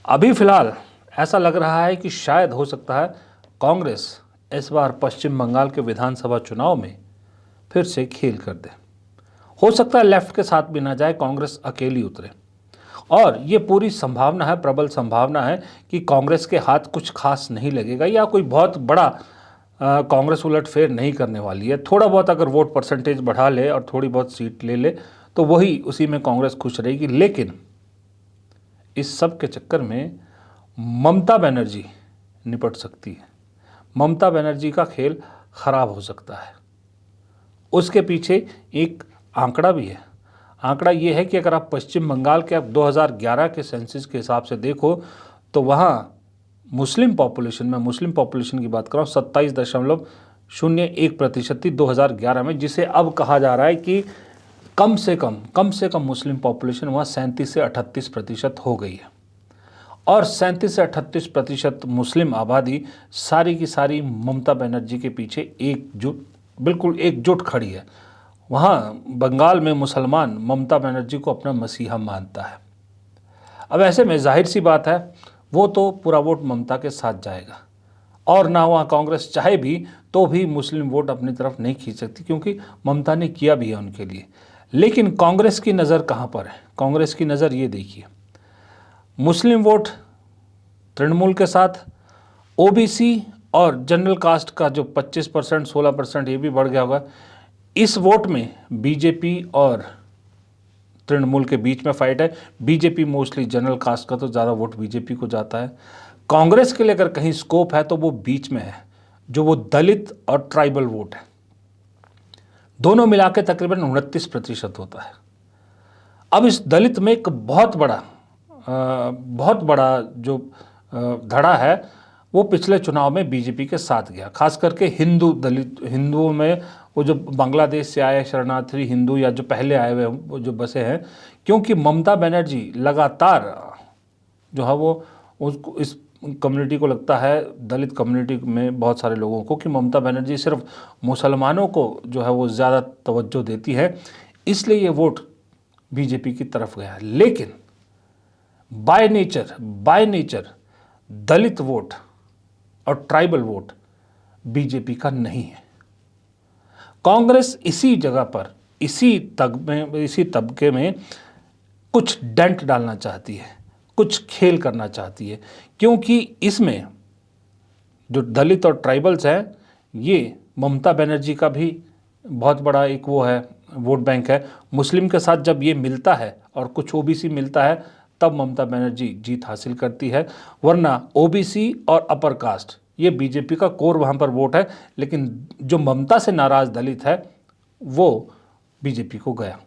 अभी फिलहाल ऐसा लग रहा है कि शायद हो सकता है कांग्रेस इस बार पश्चिम बंगाल के विधानसभा चुनाव में फिर से खेल कर दे। हो सकता है लेफ्ट के साथ भी ना जाए, कांग्रेस अकेली उतरे। और ये पूरी संभावना है, प्रबल संभावना है कि कांग्रेस के हाथ कुछ खास नहीं लगेगा या कोई बहुत बड़ा कांग्रेस उलटफेर नहीं करने वाली है। थोड़ा बहुत अगर वोट परसेंटेज बढ़ा ले और थोड़ी बहुत सीट ले ले तो वही उसी में कांग्रेस खुश रहेगी। लेकिन इस सब के चक्कर में ममता बनर्जी निपट सकती है। ममता बनर्जी का खेल खराब हो सकता है। उसके पीछे एक आंकड़ा भी है। आंकड़ा ये है कि अगर आप पश्चिम बंगाल के आप 2011 के सेंसस के हिसाब से देखो तो वहाँ मुस्लिम पॉपुलेशन में, मुस्लिम पॉपुलेशन की बात कर रहा हूँ, 27.01% थी 2011 में, जिसे अब कहा जा रहा है कि कम से कम मुस्लिम पॉपुलेशन वहाँ 37 से 38% हो गई है। और 37 से 38% मुस्लिम आबादी सारी की सारी ममता बनर्जी के पीछे बिल्कुल एकजुट खड़ी है। वहाँ बंगाल में मुसलमान ममता बनर्जी को अपना मसीहा मानता है। अब ऐसे में जाहिर सी बात है वो तो पूरा वोट ममता के साथ जाएगा और ना वहाँ कांग्रेस चाहे भी तो भी मुस्लिम वोट अपनी तरफ नहीं खींच सकती, क्योंकि ममता ने किया भी है उनके लिए। लेकिन कांग्रेस की नज़र कहाँ पर है? कांग्रेस की नज़र ये देखिए, मुस्लिम वोट तृणमूल के साथ, ओबीसी और जनरल कास्ट का जो 25% 16% ये भी बढ़ गया होगा। इस वोट में बीजेपी और तृणमूल के बीच में फाइट है। बीजेपी मोस्टली, जनरल कास्ट का तो ज़्यादा वोट बीजेपी को जाता है। कांग्रेस के लिए अगर कहीं स्कोप है तो वो बीच में है, जो वो दलित और ट्राइबल वोट है। दोनों मिला के तकरीबन 29% होता है। अब इस दलित में एक बहुत बड़ा जो धड़ा है वो पिछले चुनाव में बीजेपी के साथ गया, खास करके हिंदुओं में। वो जो बांग्लादेश से आए शरणार्थी हिंदू या जो पहले आए हुए वो जो बसे हैं, क्योंकि ममता बनर्जी लगातार जो है वो उसको, इस कम्युनिटी को लगता है, दलित कम्युनिटी में बहुत सारे लोगों को, कि ममता बनर्जी सिर्फ मुसलमानों को जो है वो ज़्यादा तवज्जो देती है, इसलिए ये वोट बीजेपी की तरफ गया। लेकिन बाय नेचर दलित वोट और ट्राइबल वोट बीजेपी का नहीं है। कांग्रेस इसी जगह पर, इसी तबके में कुछ डेंट डालना चाहती है, कुछ खेल करना चाहती है, क्योंकि इसमें जो दलित और ट्राइबल्स हैं ये ममता बनर्जी का भी बहुत बड़ा एक वो है, वोट बैंक है। मुस्लिम के साथ जब ये मिलता है और कुछ ओबीसी मिलता है तब ममता बनर्जी जीत हासिल करती है, वरना ओबीसी और अपर कास्ट ये बीजेपी का कोर वहाँ पर वोट है। लेकिन जो ममता से नाराज़ दलित है वो बीजेपी को गया।